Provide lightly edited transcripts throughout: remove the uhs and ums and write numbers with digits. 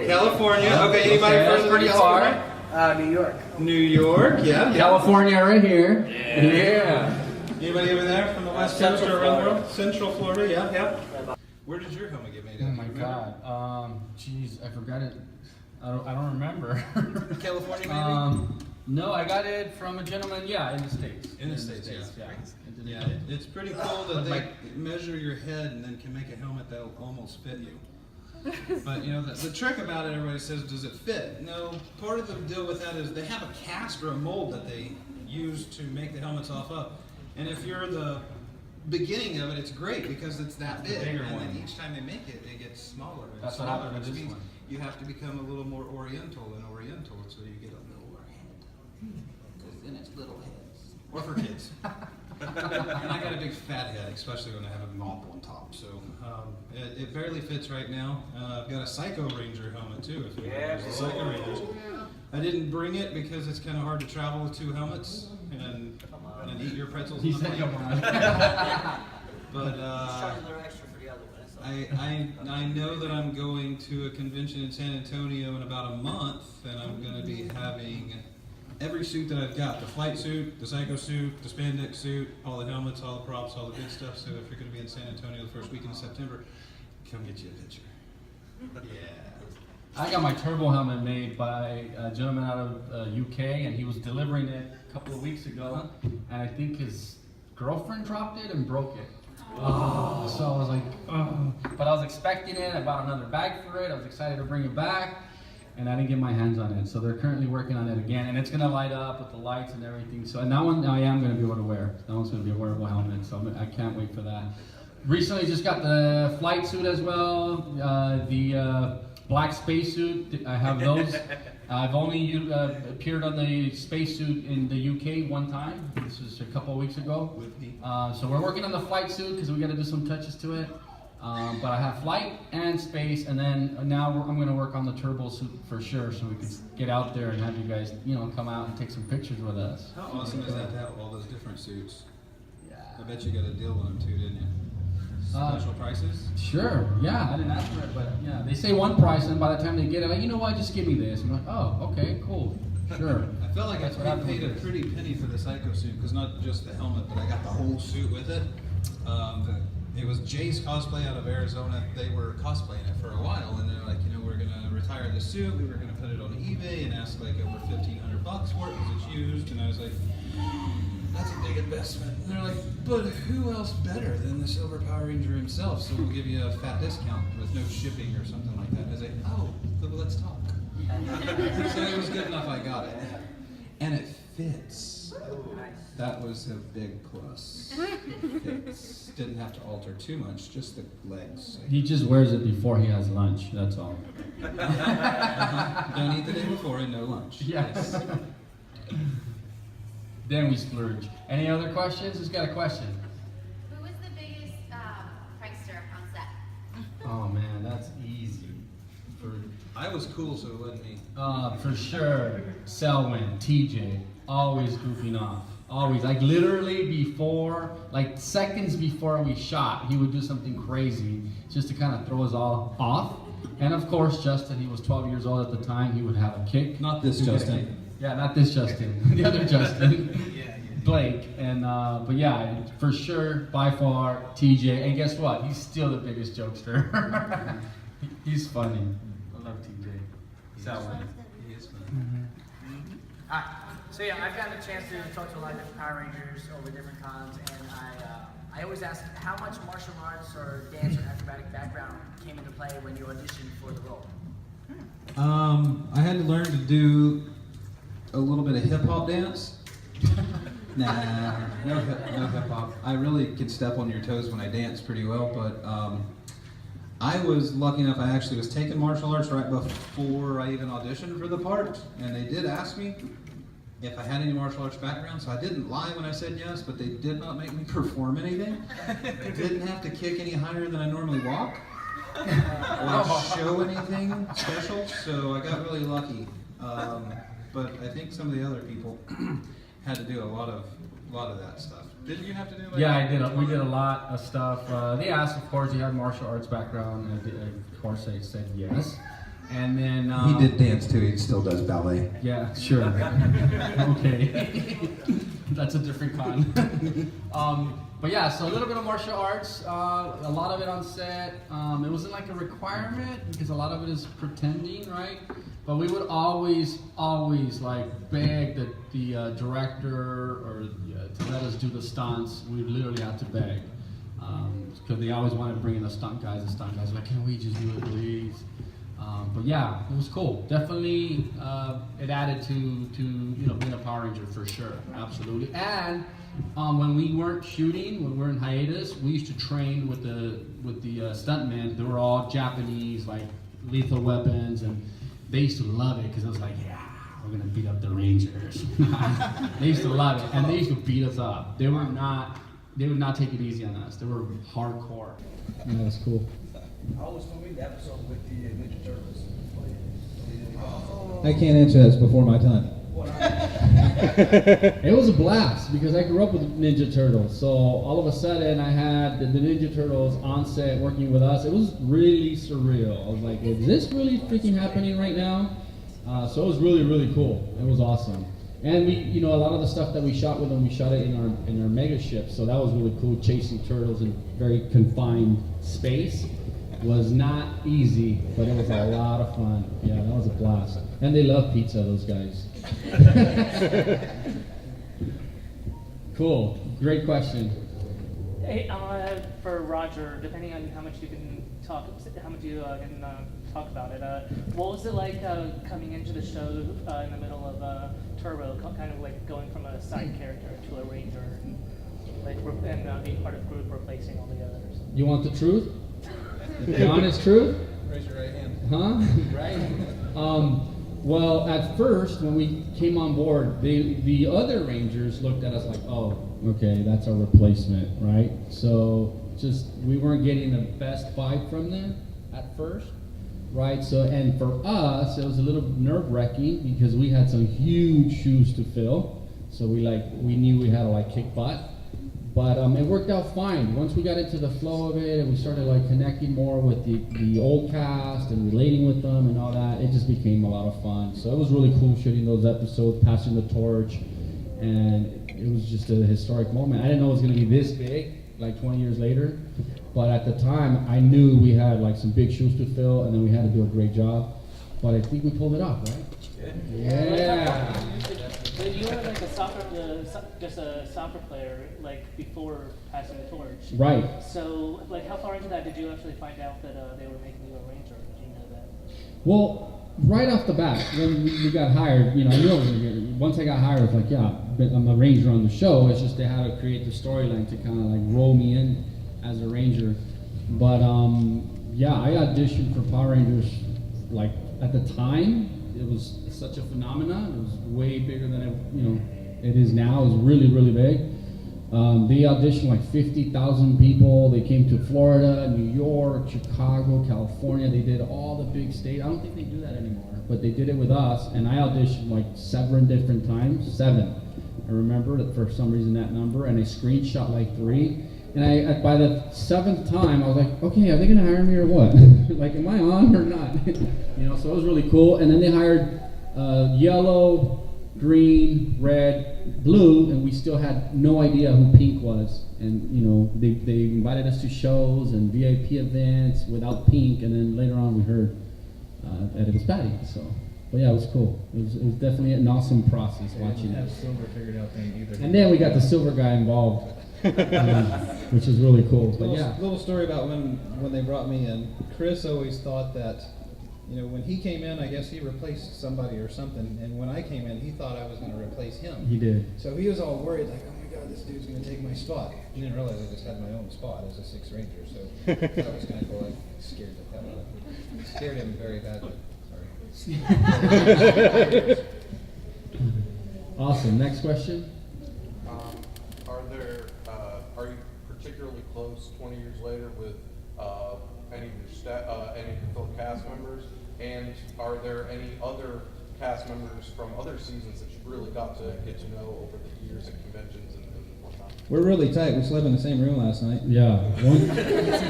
California. Okay, anybody further than California? New York. New York, yeah. California right here. Yeah. Anybody over there from the West Coast or around the world? Central Florida, yeah. Where did your helmet get made? Oh my God. Jeez, I forgot it. I don't remember. California, maybe? No, I got it from a gentleman. Yeah, in the States. In the States, yeah. Yeah, it's pretty cool that they measure your head and then can make a helmet that'll almost fit you. But you know, the trick about it, everybody says, does it fit? No, part of the deal with that is they have a cast or a mold that they use to make the helmets off of. And if you're the beginning of it, it's great because it's that big. And then each time they make it, it gets smaller and That's smaller, what which means one. you have to become a little more oriental, so you get a lower head. Because then it's little heads. Or for kids. And I got a big fat head, especially when I have a mop on top. So it barely fits right now. I've got a Psycho Ranger helmet too, if you want the Psycho Rangers. I didn't bring it because it's kind of hard to travel with two helmets and eat your pretzels on the plane. But I know that I'm going to a convention in San Antonio in about a month, and I'm going to be having every suit that I've got, the flight suit, the Psycho suit, the spandex suit, all the helmets, all the props, all the good stuff. So if you're going to be in San Antonio the first weekend of September, come get you a picture. Yeah. I got my turbo helmet made by a gentleman out of UK, and he was delivering it a couple of weeks ago, and I think his girlfriend dropped it and broke it. Oh, so I was like, oh. But I was expecting it. I bought another bag for it. I was excited to bring it back, and I didn't get my hands on it. So they're currently working on it again, and it's gonna light up with the lights and everything. So and that one I am gonna be able to wear. That one's gonna be a wearable helmet, so I can't wait for that. Recently, just got the flight suit as well. The black spacesuit. I have those. I've only appeared on the spacesuit in the UK one time. This was a couple of weeks ago. With me. So we're working on the flight suit because we got to do some touches to it. But I have flight and space, and then now I'm going to work on the turbo suit for sure, so we can get out there and have you guys, come out and take some pictures with us. How awesome is that to have all those different suits? Yeah. I bet you got a deal with them too, didn't you? Special prices? Sure, yeah, I didn't ask for it, but yeah, they say one price, and by the time they get it, like, you know what, just give me this. I'm like, oh, okay, cool, sure. I felt like I paid a pretty penny for the Psycho suit, because not just the helmet, but I got the whole suit with it. It was Jay's Cosplay out of Arizona. They were cosplaying it for a while, and they're like, we're going to retire the suit. We were going to put it on eBay and ask like over $1,500 for it because it's used. And I was like, that's a big investment. And they're like, but who else better than the Silver Power Ranger himself? So we'll give you a fat discount with no shipping or something like that. And I was like, oh, well, let's talk. So it was good enough I got it. And it fits. That was a big plus. It didn't have to alter too much, just the legs. He just wears it before he has lunch, that's all. Don't eat the day before and no lunch. Yes. Then we splurge. Any other questions? Who's got a question? Who was the biggest prankster on set? Oh man, that's easy. I was cool, so it wasn't me. For sure, Selwyn, TJ, always goofing off. Always, like literally before, like seconds before we shot, he would do something crazy just to kind of throw us all off. And of course, Justin, he was 12 years old at the time, he would have a kick. Not this Justin. Yeah, not this Justin, the other Justin, Blake. And but yeah, for sure, by far, TJ. And guess what? He's still the biggest jokester. He's funny. I love TJ. Selwyn. He is funny. Hi. So yeah, I've gotten a chance to talk to a lot of different Power Rangers over different cons, and I always ask how much martial arts or dance or acrobatic background came into play when you auditioned for the role. I had to learn to do a little bit of hip hop dance. Nah, no hip hop. I really could step on your toes when I dance pretty well, but I was lucky enough. I actually was taking martial arts right before I even auditioned for the part, and they did ask me if I had any martial arts background, so I didn't lie when I said yes, but they did not make me perform anything. I didn't have to kick any higher than I normally walk, or show anything special, so I got really lucky. But I think some of the other people had to do a lot of that stuff. Didn't you have to do like Yeah, I did. We did a lot of stuff. They asked, of course, you had martial arts background, and of course I said yes. And then He did dance too. He still does ballet. Yeah, sure. Okay. That's a different con. But yeah, so a little bit of martial arts, a lot of it on set. It wasn't like a requirement because a lot of it is pretending, right? But we would always like beg the director or to let us do the stunts. We literally had to beg because they always wanted to bring in the stunt guys. The stunt guys were like, can we just do it, please? But yeah, it was cool. Definitely, it added to being a Power Ranger for sure, absolutely. And when we weren't shooting, when we were in hiatus, we used to train with the stuntmen. They were all Japanese, like Lethal Weapons, and they used to love it because it was like, yeah, we're gonna beat up the Rangers. They used to love it, and they used to beat us up. They would not take it easy on us. They were hardcore. Yeah, that was cool. How was filming the episode with the Ninja Turtles? I can't answer that. It's before my time. It was a blast because I grew up with Ninja Turtles. So all of a sudden I had the Ninja Turtles on set working with us. It was really surreal. I was like, is this really freaking happening right now? So it was really, really cool. It was awesome. And we, a lot of the stuff that we shot with them, we shot it in our mega ship. So that was really cool, chasing turtles in very confined space. Was not easy, but it was a lot of fun. Yeah, that was a blast. And they love pizza, those guys. Cool. Great question. Hey, for Roger, depending on how much you can talk about it, what was it like coming into the show in the middle of Turbo, kind of like going from a side character to a ranger, and being part of the group, replacing all the others? You want the truth? The honest truth? Raise your right hand. Huh? Right. Well, at first, when we came on board, the other Rangers looked at us like, oh, okay, that's our replacement, right? So we weren't getting the best vibe from them at first, right? So, and for us, it was a little nerve-wracking because we had some huge shoes to fill. So we knew we had to kick butt. But it worked out fine. Once we got into the flow of it and we started connecting more with the old cast and relating with them and all that, it just became a lot of fun. So it was really cool shooting those episodes, passing the torch, and it was just a historic moment. I didn't know it was going to be this big, 20 years later, but at the time I knew we had some big shoes to fill, and then we had to do a great job. But I think we pulled it off, right? Yeah. But you were just a soccer player before passing the torch. Right. So how far into that did you actually find out that they were making you a ranger? Did you know that? Well, right off the bat, when we got hired, I knew I was going to get. Once I got hired, I was like, yeah, I'm a ranger on the show. It's just they had to create the storyline to kind of roll me in as a ranger. But yeah, I auditioned for Power Rangers at the time. It was such a phenomenon. It was way bigger than it is now. It was really, really big. They auditioned 50,000 people. They came to Florida, New York, Chicago, California. They did all the big states. I don't think they do that anymore, but they did it with us. And I auditioned 7 different times. 7. I remember that for some reason that number, and I screenshot 3. And by the 7th time, I was like, okay, are they gonna hire me or what? Am I on or not? So it was really cool. And then they hired yellow, green, red, blue, and we still had no idea who Pink was. And they invited us to shows and VIP events without Pink, and then later on we heard that it was Patty. So, but yeah, it was cool. It was definitely an awesome process watching it. Silver figured out thing either. And then we got the silver guy involved. Which is really cool. But Little story about when they brought me in. Chris always thought that, when he came in, I guess he replaced somebody or something. And when I came in, he thought I was going to replace him. He did. So he was all worried, oh my God, this dude's going to take my spot. He didn't realize I just had my own spot as a 6th Ranger. So that was kind of cool. I scared the hell out of him. Scared him very badly. Sorry. Awesome. Next question. Are you particularly close 20 years later with any of your fellow cast members? And are there any other cast members from other seasons that you really got to get to know over the years at conventions and whatnot? We're really tight. We slept in the same room last night. Yeah.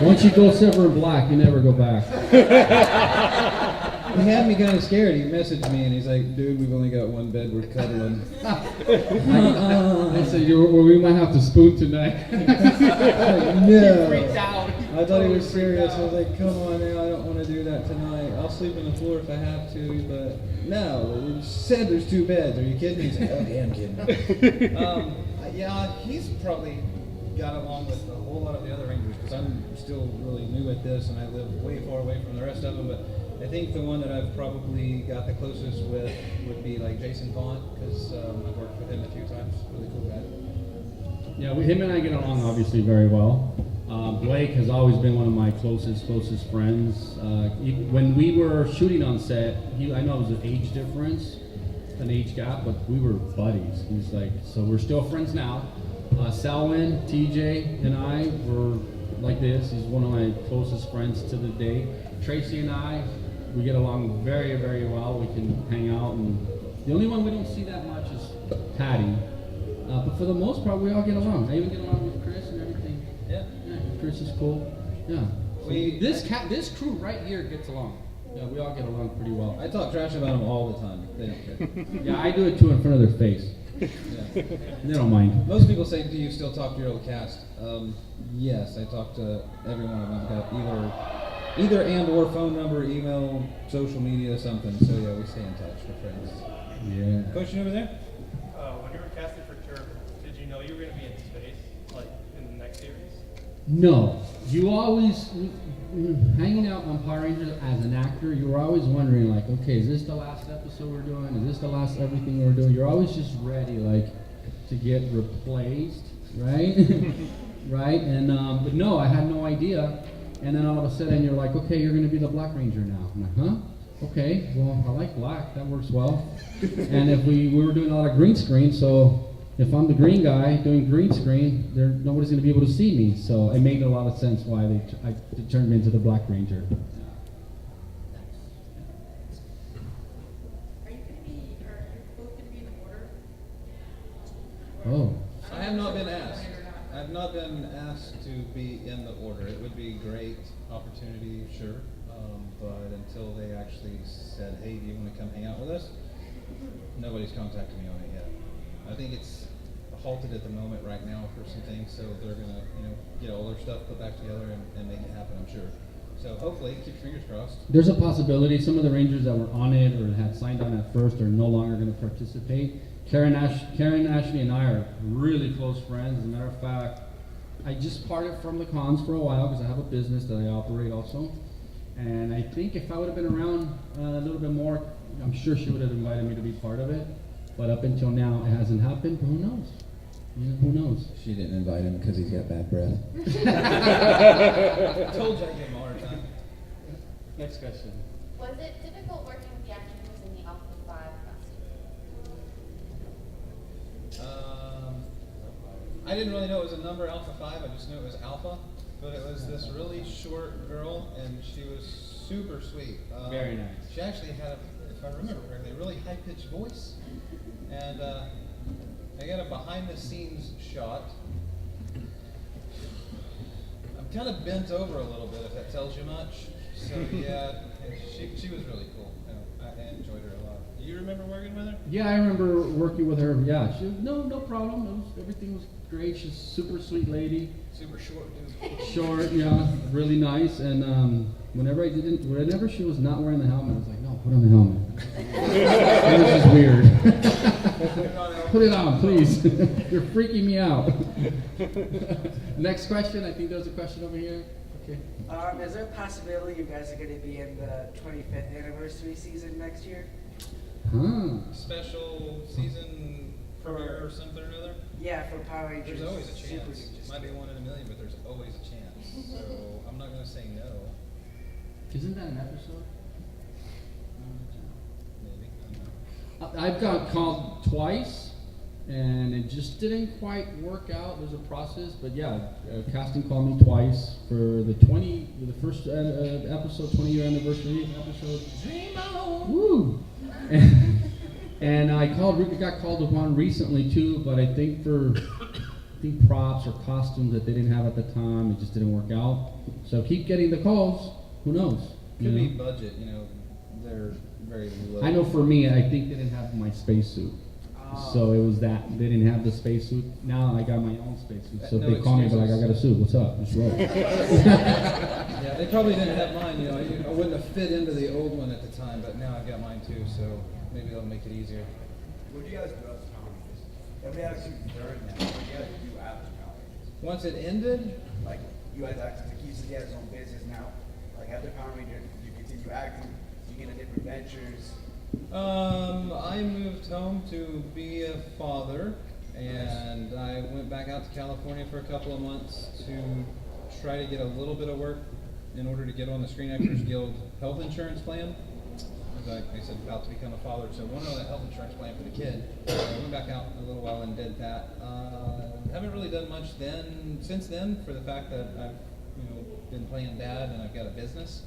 Once you go silver and black, you never go back. He had me kind of scared. He messaged me and he's like, dude, we've only got one bed, we're cuddling. I said, well, we might have to spoon tonight. No. Freaked out. I thought he was serious. I was like, come on now, I don't want to do that tonight. I'll sleep on the floor if I have to, but no, it said there's 2 beds. Are you kidding? He's like, okay, I'm kidding. Yeah, he's probably got along with a whole lot of the other Rangers because I'm still really new at this and I live way far away from the rest of them, but I think the one that I've probably got the closest with would be like Jason Vaughn because I've worked with him a few times. Really cool guy. Yeah, him and I get along obviously very well. Blake has always been one of my closest friends. When we were shooting on set, I know it was an age difference, an age gap, but we were buddies. He's like, so we're still friends now. Selwyn, TJ, and I were like this. He's one of my closest friends to the day. Tracy and I, we get along very, very well. We can hang out, and the only one we don't see that much is Patty. But for the most part, we all get along. I even get along with Chris and everything. Yeah. Chris is cool. Yeah. So We- this crew right here gets along. Yeah, we all get along pretty well. I talk trash about them all the time. They don't care. Yeah, I do it too in front of their face. Yeah. They don't mind. Most people say, do you still talk to your old cast? Yes, I talk to every one of them. I've got either and or phone number, email, social media, something. So yeah, we stay in touch. We're friends. Yeah. Question over there? When you were casting for Turbo, did you know you were going to be in space, like in the next series? No, you always hanging out on Power Rangers as an actor. You were always wondering, like, okay, is this the last episode we're doing? Is this the last everything we're doing? You're always just ready, like, to get replaced, right? Right? And but no, I had no idea. And then all of a sudden, you're like, okay, you're going to be the Black Ranger now. I'm like, huh? Okay, well, I like black. That works well. And if we were doing a lot of green screen, so if I'm the green guy doing green screen, nobody's going to be able to see me. So it made a lot of sense why I turned me into the Black Ranger. Are you both going to be in the order? Oh. I have not been asked. I've not been asked to be in the order. It would be a great opportunity, sure. But until they actually said, hey, do you want to come hang out with us? Nobody's contacted me on it yet. I think it's halted at the moment right now for some things, so they're gonna, get all their stuff put back together and make it happen, I'm sure. So hopefully, keep your fingers crossed. There's a possibility some of the Rangers that were on it or had signed on at first are no longer going to participate. Karen Ashley and I are really close friends. As a matter of fact, I just parted from the cons for a while because I have a business that I operate also. And I think if I would have been around a little bit more, I'm sure she would have invited me to be part of it. But up until now, it hasn't happened. But who knows? Who knows? She didn't invite him because he's got bad breath. I told you I gave him a hard time. Next question. Was it difficult working with the actor who was in the Alpha 5 costume? I didn't really know it was a number, Alpha 5. I just knew it was Alpha. But it was this really short girl, and she was super sweet. Very nice. She actually had, if I remember correctly, a really high-pitched voice. And I got a behind-the-scenes shot. I'm kind of bent over a little bit, if that tells you much. So yeah, she was really cool. I enjoyed her a lot. Do you remember working with her? Yeah, I remember working with her. Yeah, no problem. Everything was great. She's a super sweet lady. Super short, dude. Short, yeah, really nice. And whenever she was not wearing the helmet, I was like, no, put on the helmet. It was just weird. Put it on, please. You're freaking me out. Next question. I think there's a question over here. Okay. Is there a possibility you guys are going to be in the 25th anniversary season next year? Huh. Special season premiere or something or another? Yeah, for Power Rangers. There's always a Super chance. Ninjas. Might be 1 in a million, but there's always a chance. So I'm not going to say no. Isn't that an episode? Maybe. I don't know. I've got called twice, and it just didn't quite work out. There's a process, but yeah, casting called me twice for the first episode, 20-year anniversary episode. Dream on! Woo! And I got called upon recently too, but I think props or costumes that they didn't have at the time, it just didn't work out. So keep getting the calls. Who knows? Could be budget, they're very low. I know for me, I think they didn't have my spacesuit. So it was that they didn't have the spacesuit. Now I got my own spacesuit. So if No they call me, they're like, I got a suit. What's up? Let's roll. Yeah, they probably didn't have mine. You know, I wouldn't have fit into the old one at the time, but now I've got mine too. So maybe they'll make it easier. What do you guys do after Power Rangers? Let me ask you third now. What do you guys do after Power Rangers? Once it ended, Like, you guys actually keep he has his own business now. Like, after Power Rangers, you continue acting, you get into different ventures. I moved home to be a father, and I went back out to California for a couple of months to try to get a little bit of work in order to get on the Screen Actors Guild health insurance plan. Like I said, about to become a father, so I wanted that health insurance plan for the kid. So I went back out a little while and did that. Haven't really done much since then, for the fact that I've been playing dad and I've got a business.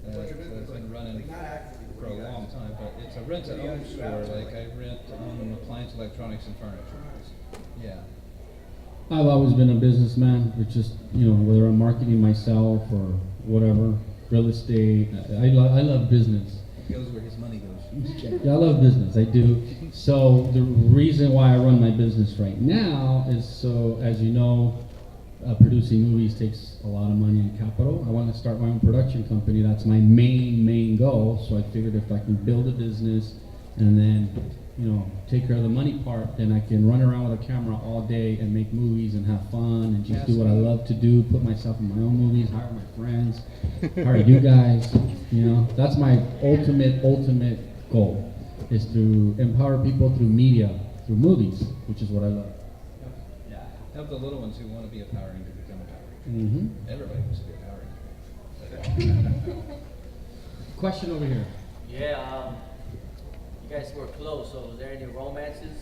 What's your I've business? been running Like, not actively, for what a do you guys long do? time, but it's a rent-to-own store. Like I rent appliance, electronics, and furniture. Yeah. I've always been a businessman. It's just, whether I'm marketing myself or whatever, real estate. I love business. It goes where his money goes. Yeah, I love business. I do. So the reason why I run my business right now is so, as you know, producing movies takes a lot of money and capital. I want to start my own production company. That's my main goal. So I figured if I can build a business and then, take care of the money part, then I can run around with a camera all day and make movies and have fun and just do what I love to do, put myself in my own movies, hire my friends, hire you guys. That's my ultimate goal, is to empower people through media, through movies, which is what I love. Yeah. Help the little ones who want to be a Power Ranger become a Power Ranger. Mm-hmm. Everybody wants to be a Power Ranger. Question over here. Yeah, you guys were close, so was there any romances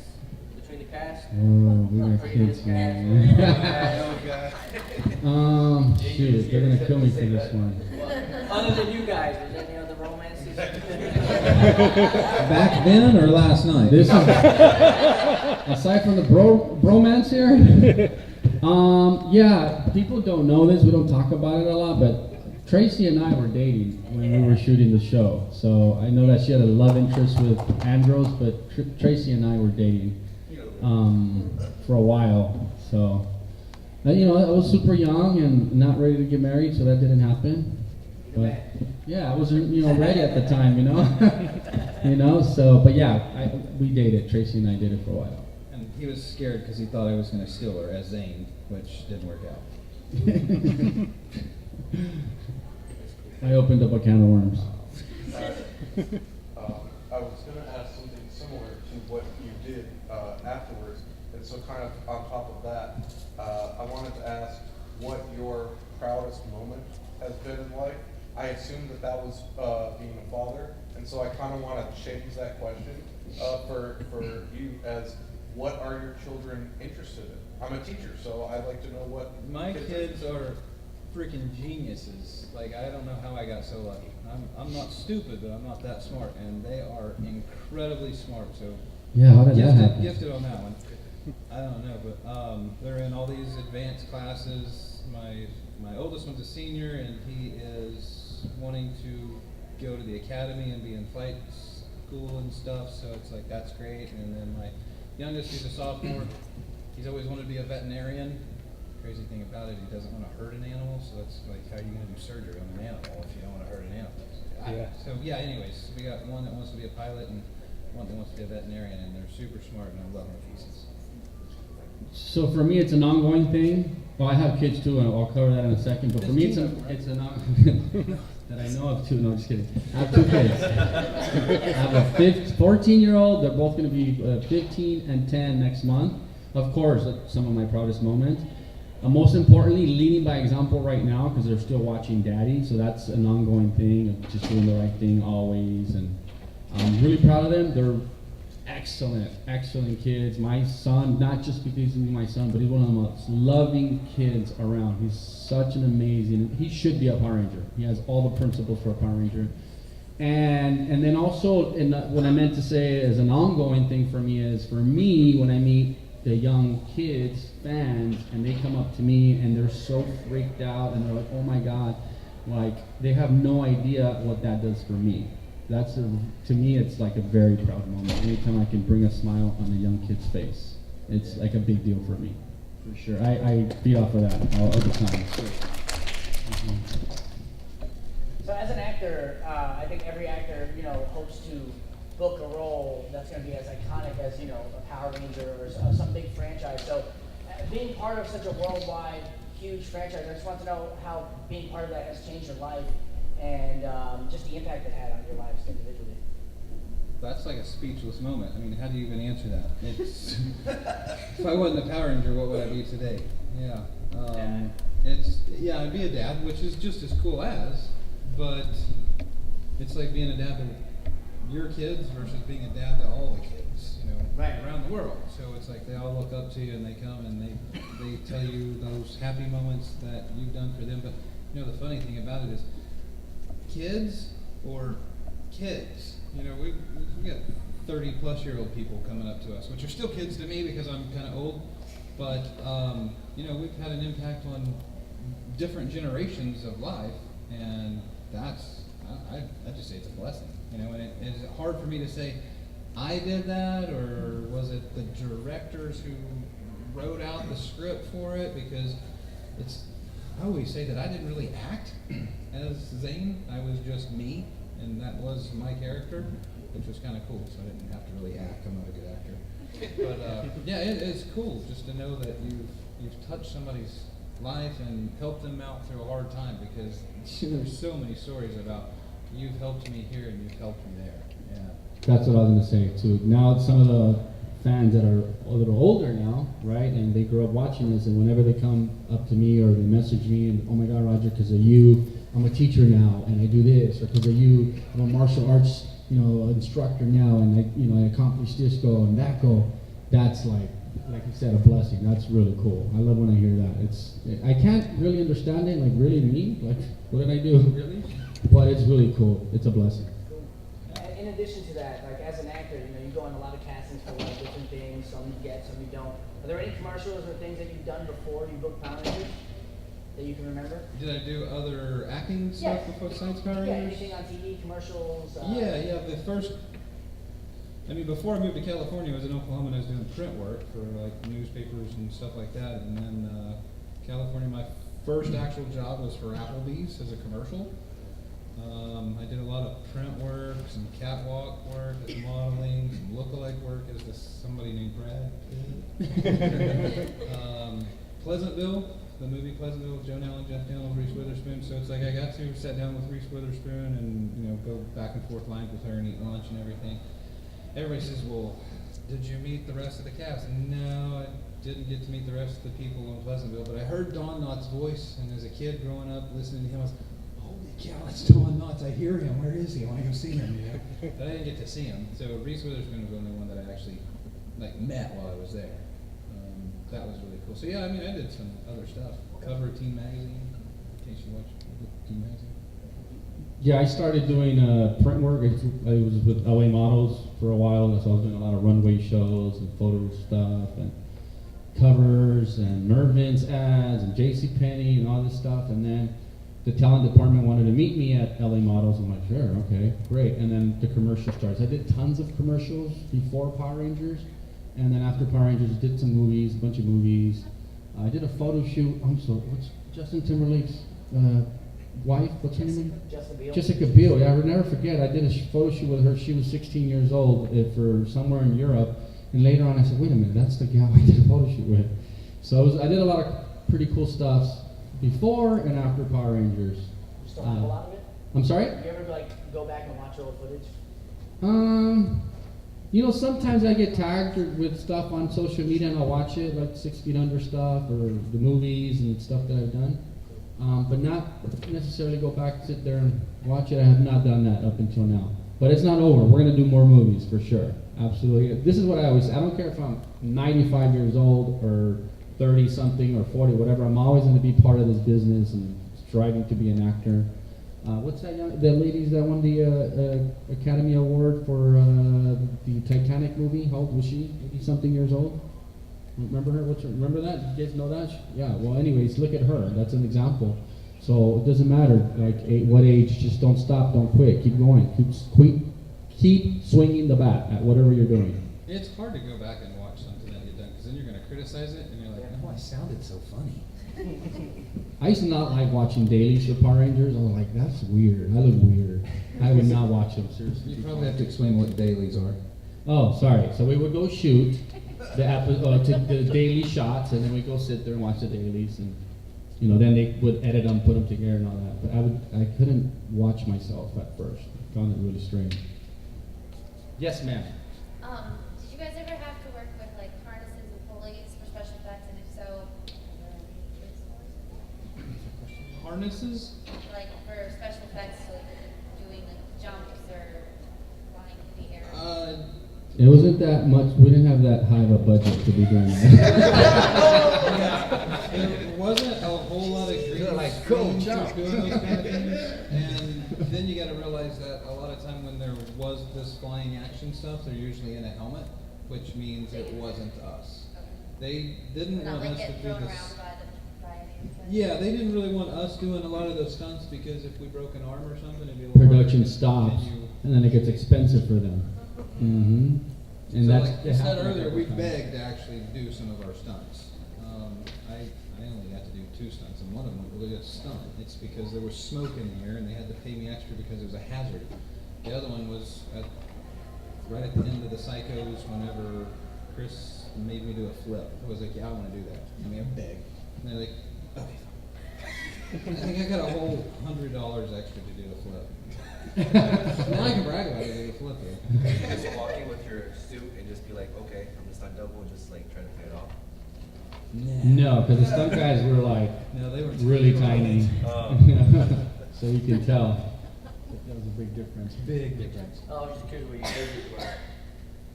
between the cast? Oh, we got Previous kids, cast? man. Shoot, they're gonna kill me for this one. Other than you guys, was there any other romances? Back then or last night? This is aside from the bromance here. Yeah, people don't know this. We don't talk about it a lot, but Tracy and I were dating when we were shooting the show. So I know that she had a love interest with Andros, but Tracy and I were dating for a while. So I was super young and not ready to get married, so that didn't happen. But yeah, I wasn't ready at the time, So, but yeah, we dated. Tracy and I dated for a while. And he was scared because he thought I was going to steal her as Zane, which didn't work out. I opened up a can of worms. I was going to ask something similar to what you did afterwards, and so kind of on top of that, I wanted to ask what your proudest moment has been in life. I assume that was being a father, and so I kind of want to change that question for you as what are your children interested in? I'm a teacher, so I'd like to know what My kids are freaking geniuses. Like, I don't know how I got so lucky. I'm not stupid, but I'm not that smart, and they are incredibly smart. So Yeah, how did that happen? gifted on that one. I don't know, but they're in all these advanced classes. My oldest one's a senior, and he is wanting to go to the academy and be in flight school and stuff. So it's like, that's great. And then my youngest, he's a sophomore. He's always wanted to be a veterinarian. Crazy thing about it, he doesn't want to hurt an animal, so it's like, how are you going to do surgery on an animal if you don't want to hurt an animal? So yeah, anyways, we got one that wants to be a pilot and one that wants to be a veterinarian, and they're super smart, and I love them to pieces. So for me, it's an ongoing thing. Well, I have kids too, and I'll cover that in a second. But for me, it's an ongoing that I know of two. No, just kidding. I have two kids. I have a 14-year-old. They're both going to be 15 and 10 next month. Of course, that's some of my proudest moments. Most importantly, leading by example right now because they're still watching Daddy. So that's an ongoing thing of just doing the right thing always. And I'm really proud of them. They're excellent kids. My son, not just because he's my son, but he's one of the most loving kids around. He's such an amazing, he should be a Power Ranger. He has all the principles for a Power Ranger. And then also, what I meant to say as an ongoing thing for me is, for me, when I meet the young kids, fans, and they come up to me and they're so freaked out and they're like, oh my God, like they have no idea what that does for me. to me, it's like a very proud moment. Anytime I can bring a smile on a young kid's face, it's like a big deal for me, for sure. I feed off of that all the time. So as an actor, I think every actor, hopes to book a role that's going to be as iconic as, a Power Ranger or some big franchise. So being part of such a worldwide, huge franchise, I just want to know how being part of that has changed your life and just the impact it had on your lives individually. That's like a speechless moment. I mean, how do you even answer that? It's if I wasn't a Power Ranger, what would I be today? Yeah. I'd be a dad, which is just as cool as, but it's like being a dad to your kids versus being a dad to all the kids, around the world. So it's like they all look up to you and they come and they tell you those happy moments that you've done for them. But the funny thing about it is kids or kids, we got 30-plus-year-old people coming up to us, which are still kids to me because I'm kind of old, but we've had an impact on different generations of life, and that's, I just say it's a blessing, and is it hard for me to say I did that, or was it the directors who wrote out the script for it? Because I always say that I didn't really act as Zane, I was just me, and that was my character, which was kind of cool, so I didn't have to really act. I'm not a good actor. But it's cool just to know that you've touched somebody's life and helped them out through a hard time, because there's so many stories about you've helped me here and you've helped me there. Yeah. That's what I was going to say too. Now some of the fans that are a little older now, right, and they grew up watching this, and whenever they come up to me or they message me and, oh my God, Roger, because of you, I'm a teacher now and I do this, or because of you, I'm a martial arts, instructor now, and I accomplished this goal and that goal. That's like you said, a blessing. That's really cool. I love when I hear that. I can't really understand it, like really me, like what did I do? Really? But it's really cool. It's a blessing. And in addition to that, like as an actor, you go on a lot of castings for a lot of different things. Some you get, some you don't. Are there any commercials or things that you've done before you booked Power Rangers that you can remember? Did I do other acting stuff before Science Power Rangers? Yeah, anything on TV, commercials? The first. Before I moved to California, I was in Oklahoma and I was doing print work for like newspapers and stuff like that. And then California, my first actual job was for Applebee's as a commercial. I did a lot of print work, some catwalk work, some modeling, some lookalike work as somebody named Brad. Pleasantville, the movie Pleasantville with Joan Allen, Jeff Daniels, Reese Witherspoon. So it's like I got to sit down with Reese Witherspoon and go back and forth lines with her and eat lunch and everything. Everybody says, well, did you meet the rest of the cast? No, I didn't get to meet the rest of the people in Pleasantville, but I heard Don Knotts' voice, and as a kid growing up listening to him, I was, holy cow, that's Don Knotts, I hear him, where is he? I want to go see him, But I didn't get to see him, so Reese Witherspoon was the only one that I actually met while I was there. That was really cool. So I did some other stuff. Cover of Teen Magazine, in case you watch Teen Magazine. Yeah, I started doing print work. I was with LA Models for a while, so I was doing a lot of runway shows and photo stuff and covers and Mervyn's ads and JCPenney and all this stuff. And then the talent department wanted to meet me at LA Models. I'm like, sure, okay, great. And then the commercial starts. I did tons of commercials before Power Rangers, and then after Power Rangers, did some movies, a bunch of movies. I did a photo shoot. What's Justin Timberlake's wife? What's her name? Jessica Biel. Yeah, I would never forget. I did a photo shoot with her. She was 16 years old for somewhere in Europe. And later on, I said, wait a minute, that's the gal I did a photo shoot with. So I did a lot of pretty cool stuff before and after Power Rangers. You still have a lot of it? I'm sorry? Do you ever go back and watch old footage? Sometimes I get tagged with stuff on social media and I'll watch it, like 6 Feet Under stuff or the movies and stuff that I've done. But not necessarily go back, sit there and watch it. I have not done that up until now. But it's not over. We're going to do more movies for sure. Absolutely. This is what I always say. I don't care if I'm 95 years old or 30 something or 40, whatever. I'm always going to be part of this business and striving to be an actor. What's that the ladies that won the Academy Award for the Titanic movie? How old was she? 80 something years old? Remember her? Remember that? You guys know that? Yeah. Well, anyways, look at her. That's an example. So it doesn't matter like what age. Just don't stop, don't quit, keep going, keep swinging the bat at whatever you're doing. It's hard to go back and watch something that you've done because then you're going to criticize it and you're like, no, I sounded so funny. I used to not like watching dailies for Power Rangers. I was like, that's weird. I look weird. I would not watch them, seriously. You probably have to explain what dailies are. Oh, sorry. So we would go shoot to the daily shots, and then we go sit there and watch the dailies, and then they would edit them, put them together, and all that. But I couldn't watch myself at first. I found it really strange. Yes, ma'am. Did you guys ever have to work with like harnesses and pulleys for special effects, and if so, Harnesses? like for special effects, like doing like jumps or flying in the air? It wasn't that much. We didn't have that high of a budget to be doing that. There wasn't a whole lot of green screen to doing those kind of things. And then you got to realize that a lot of time when there was this flying action stuff, they're usually in a helmet, which means it wasn't us. They didn't Not want like us to get do thrown this. around by anybody. Yeah, they didn't really want us doing a lot of those stunts because if we broke an arm or something, it'd be a little Production harder to stops, continue. and then it gets expensive for them. Mm-hmm. And So that's like you said earlier, we every time. begged to actually do some of our stunts. I only got to do 2 stunts, and one of them was a stunt. It's because there was smoke in the air, and they had to pay me extra because it was a hazard. The other one was right at the end of the Psychos whenever Chris made me do a flip. I was like, yeah, I want to do that. I mean, I begged. And they're like, okay. I think I got a whole $100 extra to do a flip. Now I can brag about it, I did a flip though. You just walk in with your suit and just be like, okay, I'm the stunt double, and just like try to pay it off. No, because the stunt guys were like No, they were really tiny. Oh. So you can tell. That was a big difference. Big difference. Oh, I was just curious what your ages were.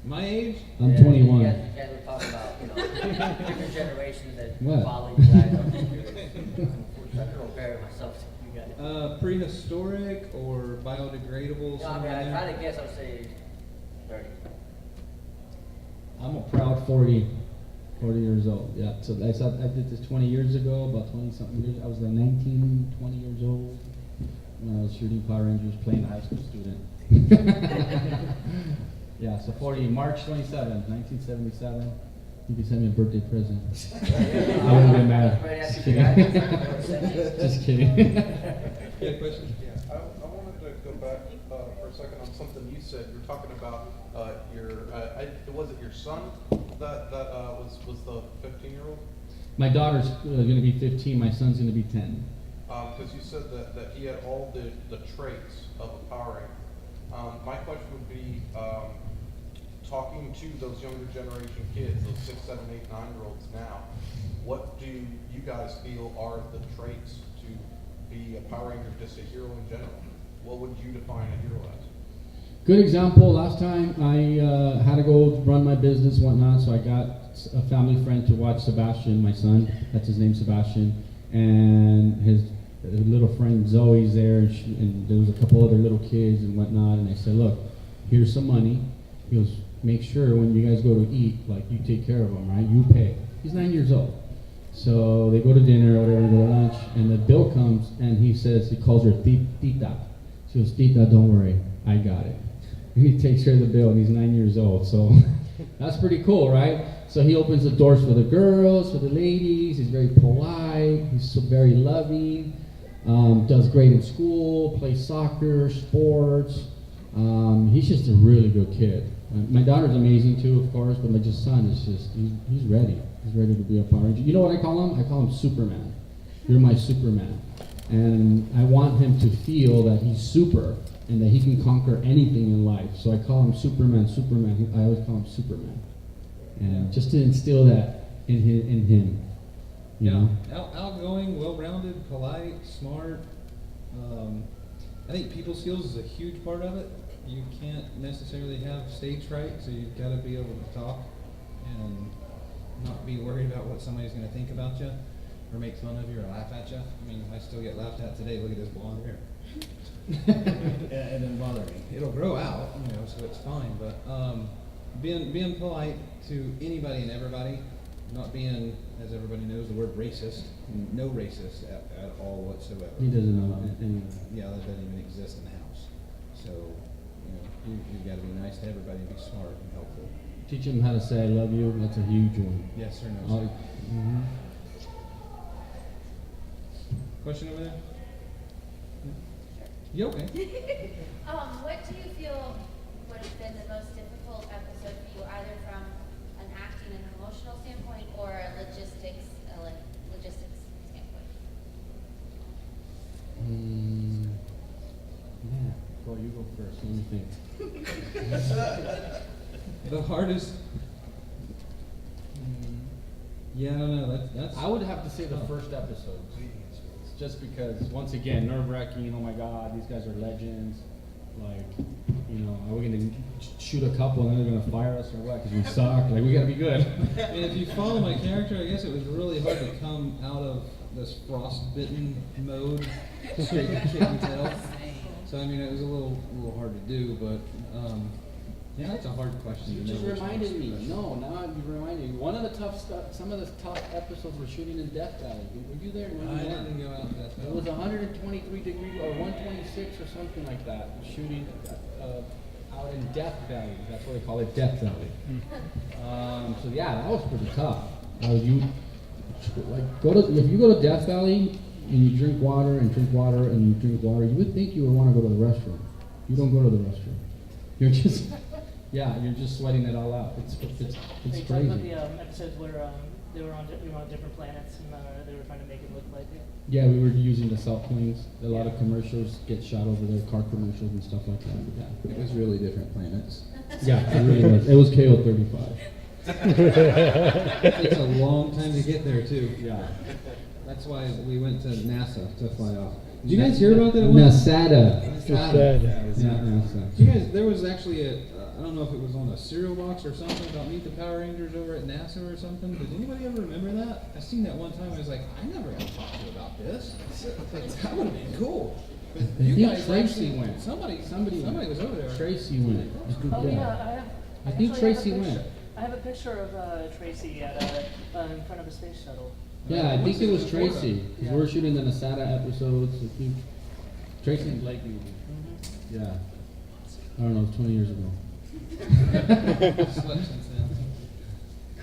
My age? I'm Yeah, 21. You guys were talking about, different generations that What? followed you guys. I'm just curious. I'm trying to compare myself to you guys. Prehistoric or biodegradable? No, I mean, I kind of guess I'll say 30. I'm a proud 40 years old. Yeah. So I did this 20 years ago, about 20 something years. I was like 19, 20 years old when I was shooting Power Rangers, playing a high school student. Yeah, so 40, March 27th, 1977. You can send me a birthday present. I wouldn't be mad. Just kidding. Just kidding. You had a question? Yeah, I wanted to go back for a second on something you said. You were talking about was it your son that was the 15-year-old? My daughter's going to be 15. My son's going to be 10. Because you said that he had all the traits of a Power Ranger. My question would be, talking to those younger generation kids, those 6, 7, 8, 9-year-olds now, what do you guys feel are the traits to be a Power Ranger, just a hero in general? What would you define a hero as? Good example, last time I had to go run my business and whatnot, so I got a family friend to watch Sebastian, my son, that's his name, Sebastian, and his little friend Zoe's there, and there was a couple other little kids and whatnot, and I said, look, here's some money. He goes, make sure when you guys go to eat, like you take care of them, right? You pay. He's 9 years old. So they go to dinner or whatever, go to lunch, and the bill comes, and he calls her Tita. She goes, Tita, don't worry, I got it. And he takes care of the bill, and he's 9 years old, so that's pretty cool, right? So he opens the doors for the girls, for the ladies, he's very polite, he's so very loving, does great in school, plays soccer, sports. He's just a really good kid. My daughter's amazing too, of course, but my son is he's ready. He's ready to be a Power Ranger. You know what I call him? I call him Superman. You're my Superman. And I want him to feel that he's super and that he can conquer anything in life. So I call him Superman. I always call him Superman. And just to instill that in him. You know? Outgoing, well-rounded, polite, smart. I think people skills is a huge part of it. You can't necessarily have stage fright, so you've got to be able to talk and not be worried about what somebody's going to think about you or make fun of you or laugh at you. I mean, I still get laughed at today. Look at this blonde hair. It didn't bother me. It'll grow out, so it's fine. But being polite to anybody and everybody, not being, as everybody knows, the word racist, no racist at all whatsoever. He doesn't know anything. Yeah, that doesn't even exist in the house. So, you've got to be nice to everybody and be smart and helpful. Teach him how to say I love you. That's a huge one. Yes or no, Oh, sir? mhm. Question over there? You okay? What do you feel would have been the most difficult episode for you, either from an acting and emotional standpoint or a logistics standpoint? Yeah. Go, you go first. Let me think. The hardest. Yeah, I don't know. That's. I would have to say the first episode. Just because, once again, nerve-wracking. Oh my God, these guys are legends. Like, are we gonna shoot a couple and then they're gonna fire us or what? Because we suck. Like, we gotta be good. And if you follow my character, I guess it was really hard to come out of this frostbitten mode straight to kid and tail. So I mean, it was a little hard to do, but yeah, that's a hard question. You to just know which reminded one's me. special. No, now you reminded me. One of the tough stuff. Some of the tough episodes were shooting in Death Valley. Were you there? When I you didn't go out to Death It Valley. was 123 degrees or 126 or something like that. Shooting out in Death Valley. That's what they call it, Death Valley. So yeah, that was pretty tough. You like if you go to Death Valley and you drink water and drink water and you drink water, you would think you would want to go to the restroom. You don't go to the restroom. You're just you're just sweating it all out. It's Are you talking crazy. about the episodes where we were on different planets and they were trying to make it look like it? Yeah, we were using the South Plains. A lot of commercials get shot over there, car commercials and stuff like that. Yeah. It was really different planets. Yeah, it really was. It was KO 35. It takes a long time to get there too. Yeah. That's why we went to NASA to fly off. Did you guys hear about that? Nasada. NASA. Yeah, NASA. You guys, there was actually I don't know if it was on a cereal box or something about Meet the Power Rangers over at NASA or something. Did anybody ever remember that? I seen that one time. I was like, I never got talked to about this. Like, that would have been cool. But I you think guys Tracy actually went. Somebody went. was over there. Tracy went. Oh yeah, I think actually Tracy have a went. picture- I have a picture of Tracy at in front of a space shuttle. Yeah, I think it was Florida. Tracy. Because Yeah. we were shooting the Nasada episodes. Tracy and Blake movie. Yeah. I don't know, it was 20 years ago. Slept since then.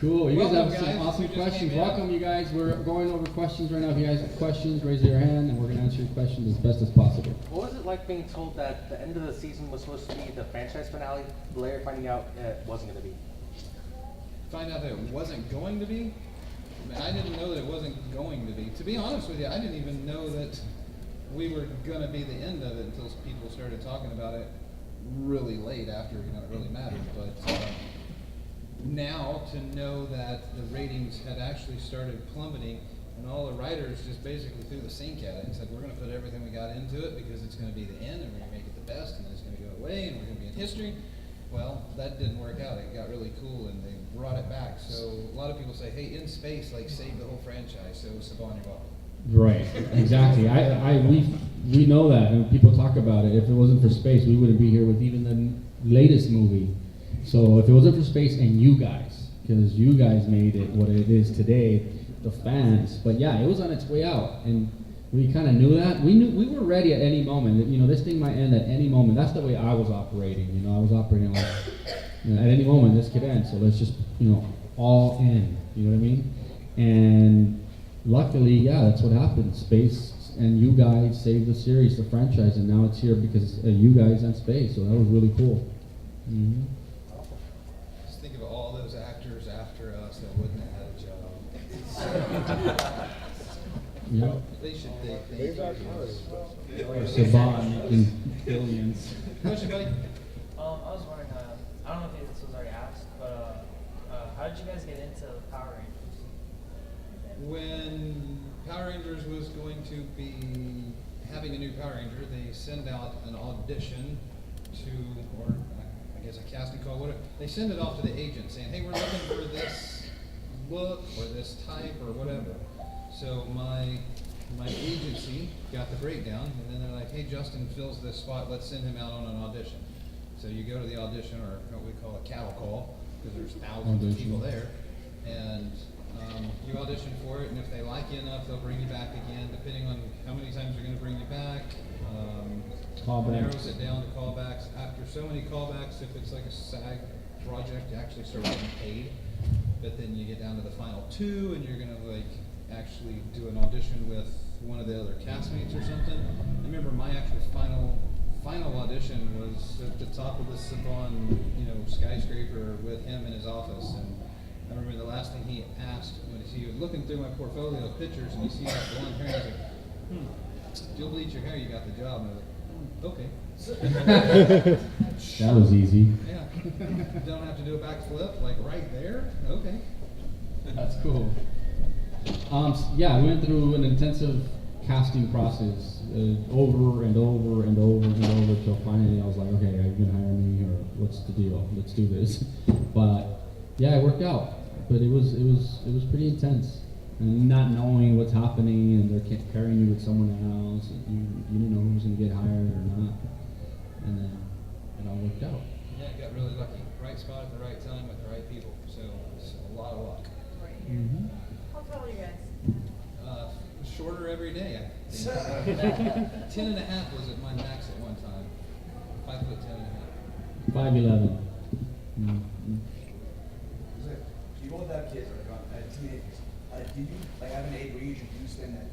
Cool. You Welcome, guys have some guys. awesome We just questions. came in. Welcome, you guys. We're going over questions right now. If you guys have questions, raise your hand, and we're going to answer your questions as best as possible. What was it like being told that the end of the season was supposed to be the franchise finale, later finding out it wasn't going to be? Find out that it wasn't going to be? I mean, I didn't know that it wasn't going to be. To be honest with you, I didn't even know that we were going to be the end of it until people started talking about it really late after, it really mattered. But now to know that the ratings had actually started plummeting and all the writers just basically threw the sink at it and said, we're going to put everything we got into it because it's going to be the end and we're going to make it the best and then it's going to go away and we're going to be in history. Well, that didn't work out. It got really cool and they brought it back. So a lot of people say, hey, in space, like save the whole franchise. So Saban, you're welcome. Right, exactly. We know that, and people talk about it. If it wasn't for space, we wouldn't be here with even the latest movie. So if it wasn't for space and you guys, because you guys made it what it is today, the fans. But yeah, it was on its way out, and we kind of knew that. We were ready at any moment. This thing might end at any moment. That's the way I was operating. I was operating like, at any moment this could end. So let's just, all in. You know what I mean? And luckily, yeah, that's what happened. Space and you guys saved the series, the franchise, and now it's here because you guys and space. So that was really cool. Mm-hmm. Just think of all those actors after us that wouldn't have had a job. Yep. They should thank you. Or Saban making billions. Question, buddy? I was wondering, I don't know if this was already asked, but how did you guys get into Power Rangers? When Power Rangers was going to be having a new Power Ranger, they send out an audition to, or I guess a casting call, whatever. They send it off to the agent saying, hey, we're looking for this look or this type or whatever. So my agency got the breakdown, and then they're like, hey, Justin fills this spot, let's send him out on an audition. So you go to the audition, or what we call a cattle call, because there's thousands of people there, and You audition for it, and if they like you enough, they'll bring you back again, depending on how many times they're going to bring you back. Callbacks. Narrows it down to callbacks. After so many callbacks, if it's like a SAG project, you actually start getting paid. But then you get down to the final 2, and you're going to like actually do an audition with one of the other castmates or something. I remember my actual final audition was at the top of the Savon, skyscraper with him in his office. And I remember the last thing he asked when he was looking through my portfolio of pictures, and he sees that blonde hair, and he's like, if you'll bleach your hair, you got the job. And I was like, okay. That was easy. Yeah. Don't have to do a backflip, like right there? Okay. That's cool. Yeah, I went through an intensive casting process over and over and over and over till finally I was like, okay, are you gonna hire me or what's the deal? Let's do this. But yeah, it worked out. But it was pretty intense. And not knowing what's happening, and they're pairing you with someone else, and you didn't know who was gonna get hired or not. And then it all worked out. Yeah, got really lucky. Right spot at the right time with the right people. So it's a lot of luck. Mm-hmm. How tall are you guys? Shorter every day. 10 and a half was at my max at one time. 5 foot 10 and a half. 5'11". Mm-hmm. You both have kids or teenagers. Do you have an age where you introduce them that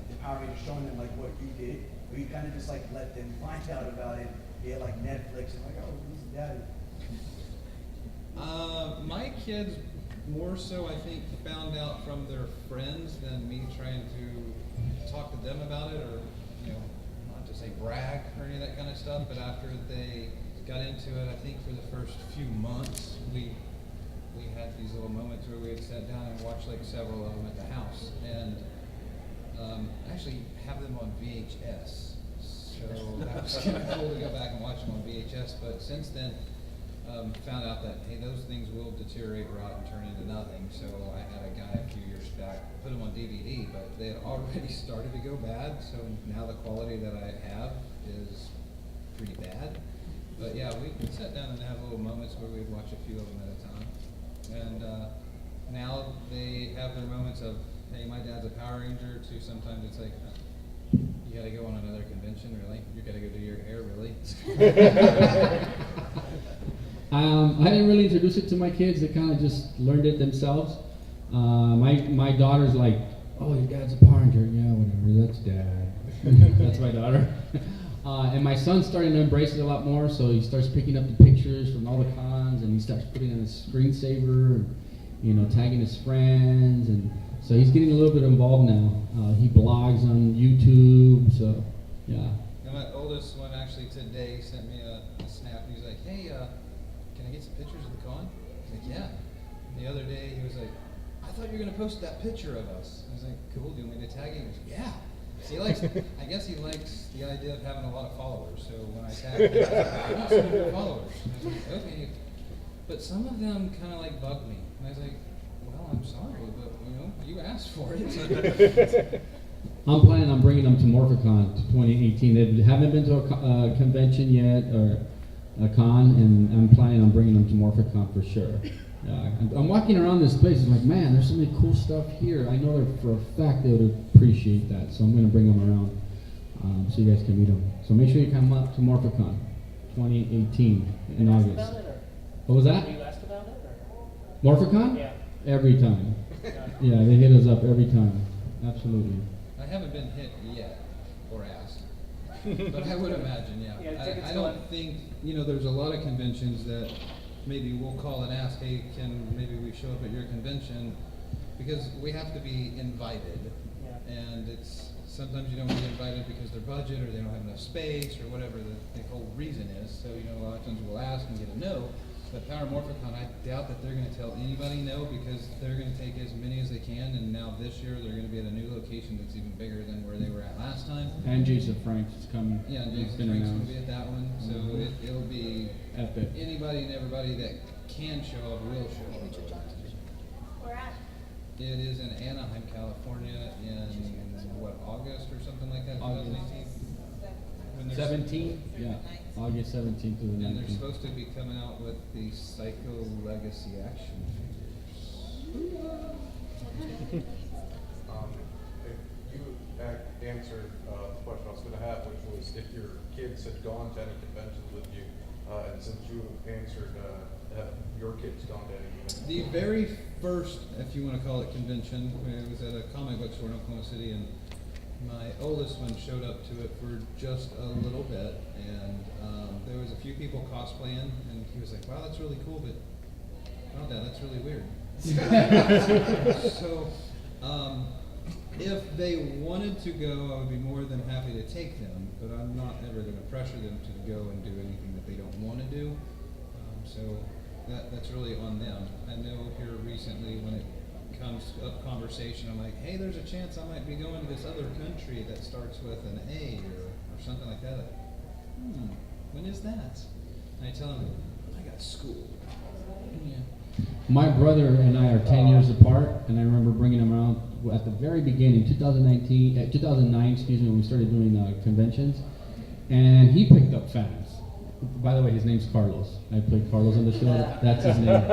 the Power Rangers, showing them what you did, or you kind of just let them find out about it via Netflix and oh, this is daddy? My kids more so, I think, found out from their friends than me trying to talk to them about it, or not to say brag or any of that kind of stuff. But after they got into it, I think for the first few months, we had these little moments where we had sat down and watched several of them at the house, and actually have them on VHS. So that was kind of cool to go back and watch them on VHS. But since then, found out that hey, those things will deteriorate, rot, and turn into nothing. So I had a guy a few years back put them on DVD, but they had already started to go bad. So now the quality that I have is pretty bad. But yeah, we sat down and have little moments where we'd watch a few of them at a time. And now they have their moments of, hey, my dad's a Power Ranger, to sometimes it's like, you gotta go on another convention, really? You gotta go do your hair, really? I didn't really introduce it to my kids. They kind of just learned it themselves. My daughter's like, oh, your dad's a Power Ranger. Yeah, whatever, that's dad. That's my daughter. And my son's starting to embrace it a lot more, so he starts picking up the pictures from all the cons, and he starts putting on his screensaver, and tagging his friends, and so he's getting a little bit involved now. He blogs on YouTube, so yeah. And my oldest one actually today sent me a snap, and he's like, hey, can I get some pictures of the con? I was like, yeah. And the other day he was like, I thought you were gonna post that picture of us. I was like, cool, do you want me to tag him? He was like, yeah. So he likes, I guess he likes the idea of having a lot of followers. So when I tag him, I want some more followers. I was like, okay. But some of them kind of bugged me. And I was like, well, I'm sorry, but you asked for it. I'm planning on bringing them to Morphicon 2018. They haven't been to a convention yet, or a con, and I'm planning on bringing them to Morphicon for sure. I'm walking around this place, I'm like, man, there's so many cool stuff here. I know that for a fact they would appreciate that, so I'm going to bring them around so you guys can meet them. So make sure you come up to Morphicon 2018 in August. What was that? You asked about it? Morphicon? Yeah. Every time. Yeah, they hit us up every time. Absolutely. I haven't been hit yet or asked, but I would imagine, yeah. I don't think, there's a lot of conventions that maybe we'll call and ask, hey, can maybe we show up at your convention? Because we have to be invited. Yeah. And it's sometimes you don't get invited because their budget or they don't have enough space or whatever the whole reason is. So, a lot of times we'll ask and get a no. But Power Morphicon, I doubt that they're going to tell anybody no, because they're going to take as many as they can. And now this year they're going to be at a new location that's even bigger than where they were at last time. And Jason Franks is coming. Yeah, and Jason Frank's going to be at that one. So it'll be epic. Anybody and everybody that can show up will show up. Where at? It is in Anaheim, California in, August or something like that, 2018? 17? Yeah, August 17th to the 19th. And they're supposed to be coming out with the Psycho Legacy action figures. If you answered the question I was going to have, which was if your kids had gone to any conventions with you, and since you answered, have your kids gone to any conventions? The very first, if you want to call it convention, it was at a comic book store in Oklahoma City, and my oldest one showed up to it for just a little bit, and there was a few people cosplaying, and he was like, "Wow, that's really cool, but oh, Dad, that's really weird." So, if they wanted to go, I would be more than happy to take them, but I'm not ever going to pressure them to go and do anything that they don't want to do. So that's really on them. I know here recently when it comes up conversation, I'm like, hey, there's a chance I might be going to this other country that starts with an A or something like that. When is that? And I tell them, I got school. Yeah. My brother and I are 10 years apart, and I remember bringing him around at the very beginning, 2009, excuse me, when we started doing conventions, and he picked up fans. By the way, his name's Carlos. I played Carlos on the show. That's his name.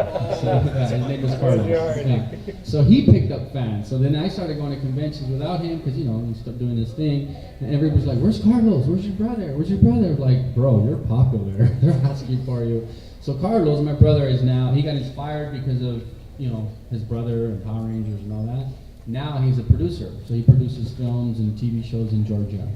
So, his name was Carlos. Yeah. So he picked up fans. So then I started going to conventions without him because, you know, he started doing this thing. And everybody's like, where's Carlos? Where's your brother? Where's your brother? Like, bro, you're popular. They're asking for you. So Carlos, my brother, is now, he got inspired because of, you know, his brother and Power Rangers and all that. Now he's a producer. So he produces films and TV shows in Georgia.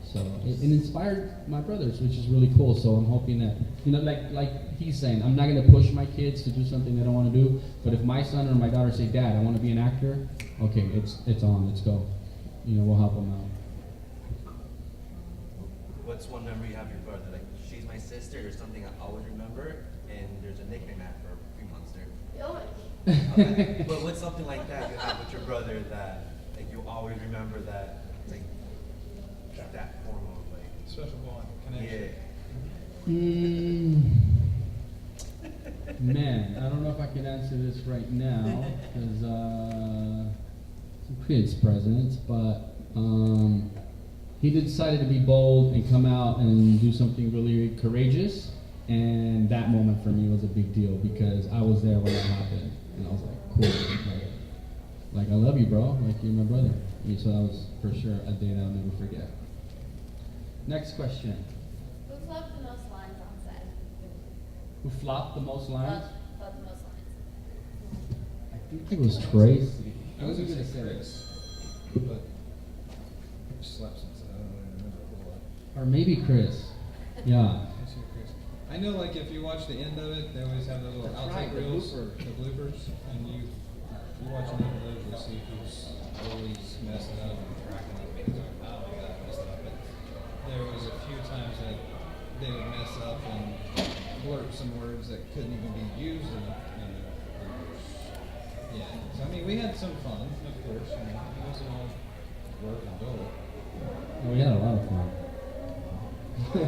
So it inspired my brothers, which is really cool. So I'm hoping that, you know, like he's saying, I'm not going to push my kids to do something they don't want to do. But if my son or my daughter say, Dad, I want to be an actor, okay, it's on, let's go. You know, we'll help them out. What's one memory you have of your brother? Like, she's my sister or something I always remember, and there's a nickname at her, Free Monster. Okay. But what's something like that you have with your brother that like you always remember that like that form of like Special bond, connection. Yeah. Man, I don't know if I can answer this right now because some kids present, but he decided to be bold and come out and do something really courageous, and that moment for me was a big deal because I was there when that happened, and I was like, cool, like I love you, bro, like you're my brother. So that was for sure a day that I'll never forget. Next question. Who flopped the most lines on set? Who flopped the most lines? Flopped the most lines. I think it was Tracy. I was going to say Chris, but I slept since I don't really remember a whole lot. Or maybe Chris. Yeah. I know, like, if you watch the end of it, they always have the little outtake reels, the bloopers, and you watch any of those, you'll see who's always messing up and cracking up. Because like, oh my god, I messed up. But there was a few times that they would mess up and blurt some words that couldn't even be used in yeah. So I mean, we had some fun, of course. I mean, it wasn't all work and go. We had a lot of fun.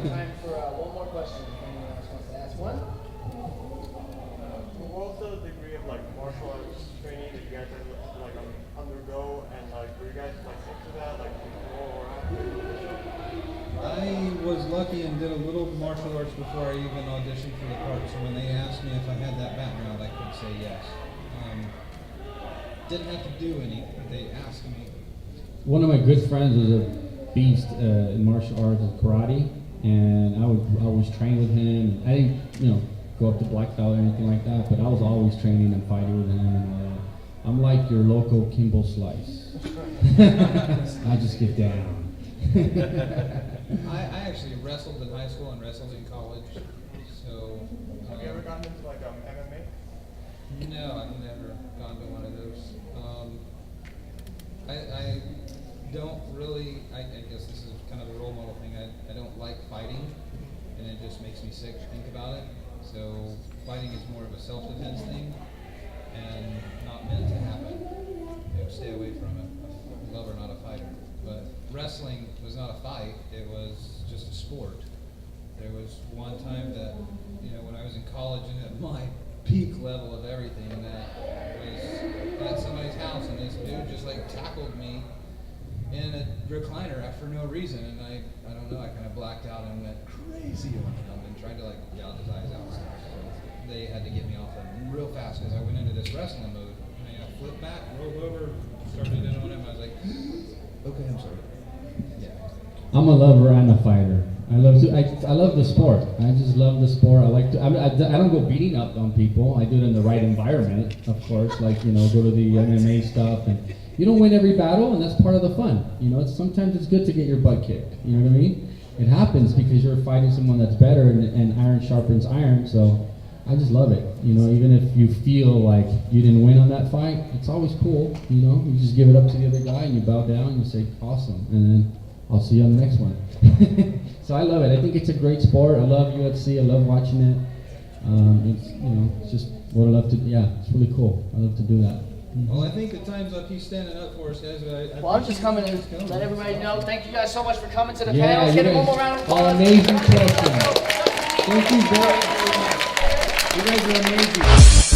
Time for one more question. If anyone else wants to ask one. What's the degree of like martial arts training that you guys had to like undergo, and like were you guys like into that like before or after? I was lucky and did a little martial arts before I even auditioned for the part. So when they asked me if I had that background, I could say yes. Didn't have to do any, but they asked me. One of my good friends was a beast in martial arts and karate, and I would always train with him. I didn't, you know, go up to black belt or anything like that, but I was always training and fighting with him and all that. I'm like your local Kimbo Slice. I just get down. I actually wrestled in high school and wrestled in college. So. Have you ever gotten into like MMA? No, I've never gone to one of those. I don't really, I guess this is kind of a role model thing, I don't like fighting, and it just makes me sick to think about it. So fighting is more of a self-defense thing, and not meant to happen. You know, stay away from it. I'm a lover, not a fighter. But wrestling was not a fight, it was just a sport. There was one time that, you know, when I was in college and at my peak level of everything, that was at somebody's house, and this dude just like tackled me in a recliner for no reason, and I don't know, I kind of blacked out and went crazy on him and tried to like gouge his eyes out. So they had to get me off of him real fast because I went into this wrestling mode. I mean, flipped back, rolled over, started in on him. I was like, okay, I'm sorry. Yeah. I'm a lover and a fighter. I love the sport. I just love the sport. I like to. I don't go beating up on people. I do it in the right environment, of course. Like, you know, go to the MMA stuff, and you don't win every battle, and that's part of the fun. You know, sometimes it's good to get your butt kicked. You know what I mean? It happens because you're fighting someone that's better, and iron sharpens iron. So I just love it. You know, even if you feel like you didn't win on that fight, it's always cool. You know, you just give it up to the other guy, and you bow down, and you say, awesome, and then I'll see you on the next one. So I love it. I think it's a great sport. I love UFC. I love watching it. It's, you know, it's just what I love to. Yeah, it's really cool. I love to do that. Well, I think the time's up. He's standing up for us, guys. Well, I'm just coming to let everybody know. Thank you guys so much for coming to the Yeah, panel. you Give them one guys more round of are applause. amazing questions. Thank you very much. You guys are amazing.